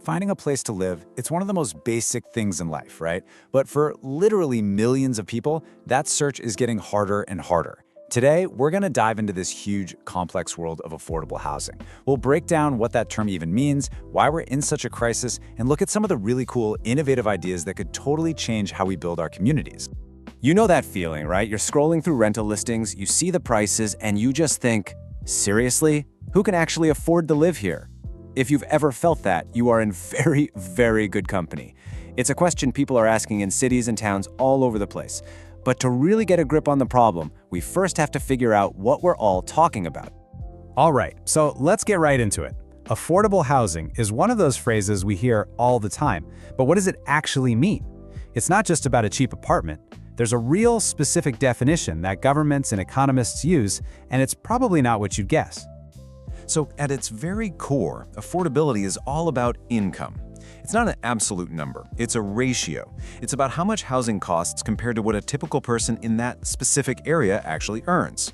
Finding a place to live, it's one of the most basic things in life, right? But for literally millions of people, that search is getting harder and harder. Today, we're going to dive into this huge, complex world of affordable housing. We'll break down what that term even means, why we're in such a crisis, and look at some of the really cool, innovative ideas that could totally change how we build our communities. You know that feeling, right? You're scrolling through rental listings, you see the prices, and you just think, seriously? Who can actually afford to live here? If you've ever felt that, you are in very, very good company. It's a question people are asking in cities and towns all over the place. But to really get a grip on the problem, we first have to figure out what we're all talking about. All right, so let's get right into it. Affordable housing is one of those phrases we hear all the time, but what does it actually mean? It's not just about a cheap apartment. There's a real specific definition that governments and economists use, and it's probably not what you'd guess. So at its very core, affordability is all about income. It's not an absolute number, it's a ratio. It's about how much housing costs compared to what a typical person in that specific area actually earns.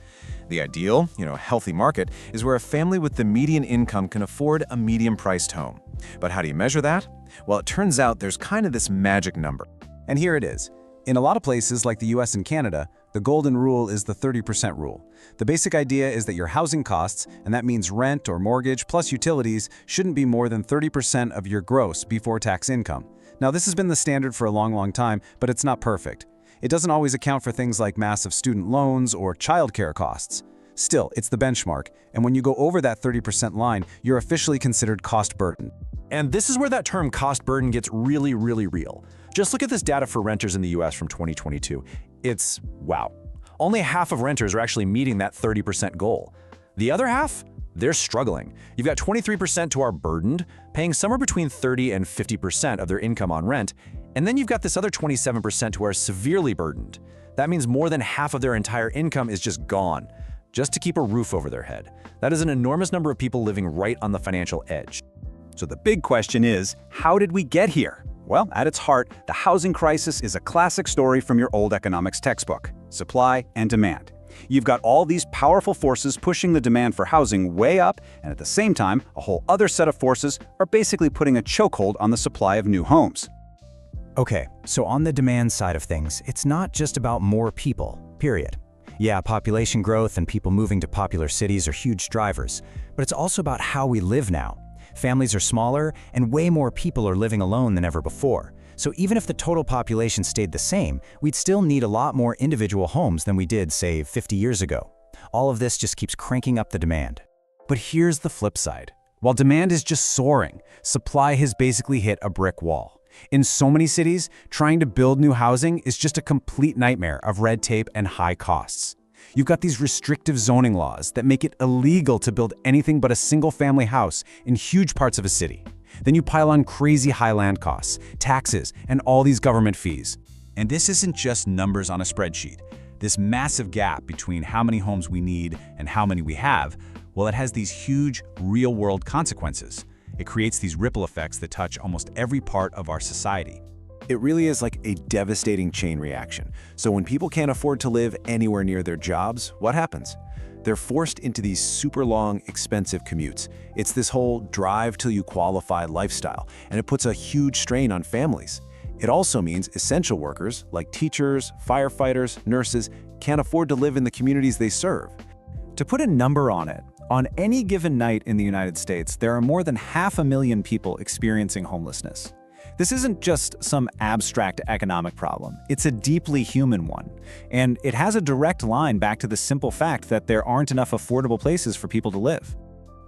The ideal, healthy market is where a family with the median income can afford a medium-priced home. But how do you measure that? Well, it turns out there's kind of this magic number. And here it is. In a lot of places like the US and Canada, the golden rule is the 30% rule. The basic idea is that your housing costs, and that means rent or mortgage plus utilities, shouldn't be more than 30% of your gross before tax income. Now, this has been the standard for a long time, but it's not perfect. It doesn't always account for things like massive student loans or childcare costs. Still, it's the benchmark, and when you go over that 30% line, you're officially considered cost burden. And this is where that term cost burden gets really real. Just look at this data for renters in the US from 2022. It's wow. Only half of renters are actually meeting that 30% goal. The other half? They're struggling. You've got 23% who are burdened, paying somewhere between 30 and 50% of their income on rent, and then you've got this other 27% who are severely burdened. That means more than half of their entire income is just gone, just to keep a roof over their head. That is an enormous number of people living right on the financial edge. So the big question is, how did we get here? Well, at its heart, the housing crisis is a classic story from your old economics textbook: supply and demand. You've got all these powerful forces pushing the demand for housing way up, and at the same time, a whole other set of forces are basically putting a chokehold on the supply of new homes. Okay, so on the demand side of things, it's not just about more people, period. Yeah, population growth and people moving to popular cities are huge drivers, but it's also about how we live now. Families are smaller, and way more people are living alone than ever before. So even if the total population stayed the same, we'd still need a lot more individual homes than we did, say, 50 years ago. All of this just keeps cranking up the demand. But here's the flip side. While demand is just soaring, supply has basically hit a brick wall. In so many cities, trying to build new housing is just a complete nightmare of red tape and high costs. You've got these restrictive zoning laws that make it illegal to build anything but a single-family house in huge parts of a city. Then you pile on crazy high land costs, taxes, and all these government fees. And this isn't just numbers on a spreadsheet. This massive gap between how many homes we need and how many we have, well, it has these huge, real-world consequences. It creates these ripple effects that touch almost every part of our society. It really is like a devastating chain reaction. So when people can't afford to live anywhere near their jobs, what happens? They're forced into these super long, expensive commutes. It's this whole drive till you qualify lifestyle, and it puts a huge strain on families. It also means essential workers, like teachers, firefighters, nurses, can't afford to live in the communities they serve. To put a number on it, on any given night in the United States, there are more than 500,000 people experiencing homelessness. This isn't just some abstract economic problem, it's a deeply human one. And it has a direct line back to the simple fact that there aren't enough affordable places for people to live.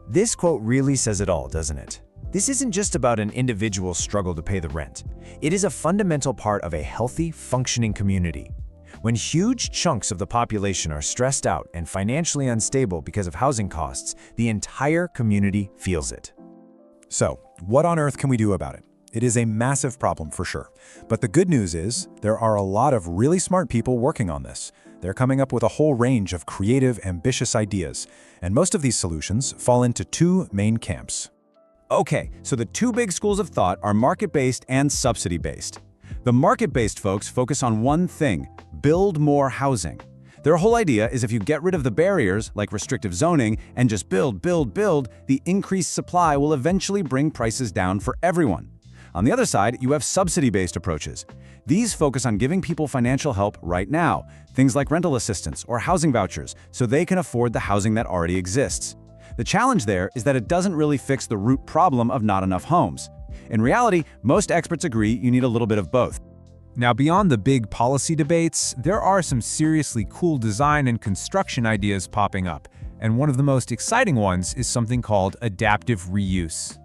This quote really says it all, doesn't it? This isn't just about an individual's struggle to pay the rent. It is a fundamental part of a healthy, functioning community. When huge chunks of the population are stressed out and financially unstable because of housing costs, the entire community feels it. So, what on earth can we do about it? It is a massive problem for sure. But the good news is, there are a lot of really smart people working on this. They're coming up with a whole range of creative, ambitious ideas. And most of these solutions fall into two main camps. Okay, so the two big schools of thought are market-based and subsidy-based. The market-based folks focus on one thing: build more housing. Their whole idea is if you get rid of the barriers, like restrictive zoning, and just build, the increased supply will eventually bring prices down for everyone. On the other side, you have subsidy-based approaches. These focus on giving people financial help right now, things like rental assistance or housing vouchers, so they can afford the housing that already exists. The challenge there is that it doesn't really fix the root problem of not enough homes. In reality, most experts agree you need a little bit of both. Now, beyond the big policy debates, there are some seriously cool design and construction ideas popping up, and one of the most exciting ones is something called adaptive reuse.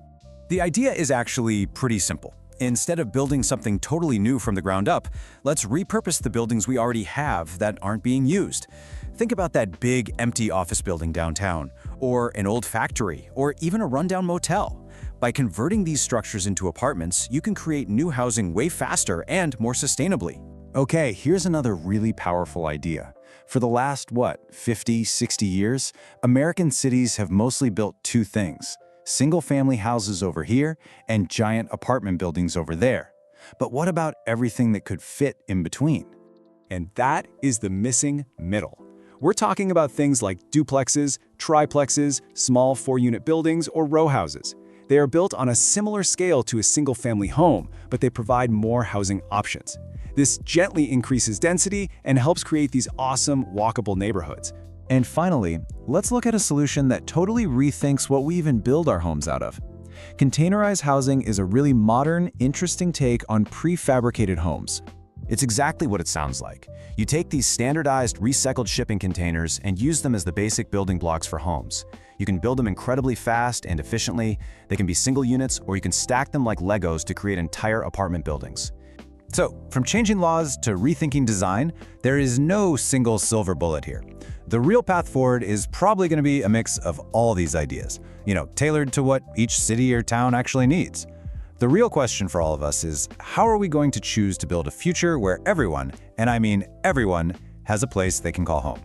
The idea is actually pretty simple. Instead of building something totally new from the ground up, let's repurpose the buildings we already have that aren't being used. Think about that big, empty office building downtown, or an old factory, or even a rundown motel. By converting these structures into apartments, you can create new housing way faster and more sustainably. Okay, here's another really powerful idea. For the last, 50, 60 years, American cities have mostly built two things: single-family houses over here and giant apartment buildings over there. But what about everything that could fit in between? And that is the missing middle. We're talking about things like duplexes, triplexes, small 4-unit buildings, or row houses. They are built on a similar scale to a single-family home, but they provide more housing options. This gently increases density and helps create these awesome, walkable neighborhoods. And finally, let's look at a solution that totally rethinks what we even build our homes out of. Containerized housing is a really modern, interesting take on prefabricated homes. It's exactly what it sounds like. You take these standardized, recycled shipping containers and use them as the basic building blocks for homes. You can build them incredibly fast and efficiently. They can be single units, or you can stack them like Legos to create entire apartment buildings. So, from changing laws to rethinking design, there is no single silver bullet here. The real path forward is probably going to be a mix of all these ideas, tailored to what each city or town actually needs. The real question for all of us is, how are we going to choose to build a future where everyone, and I mean everyone, has a place they can call home?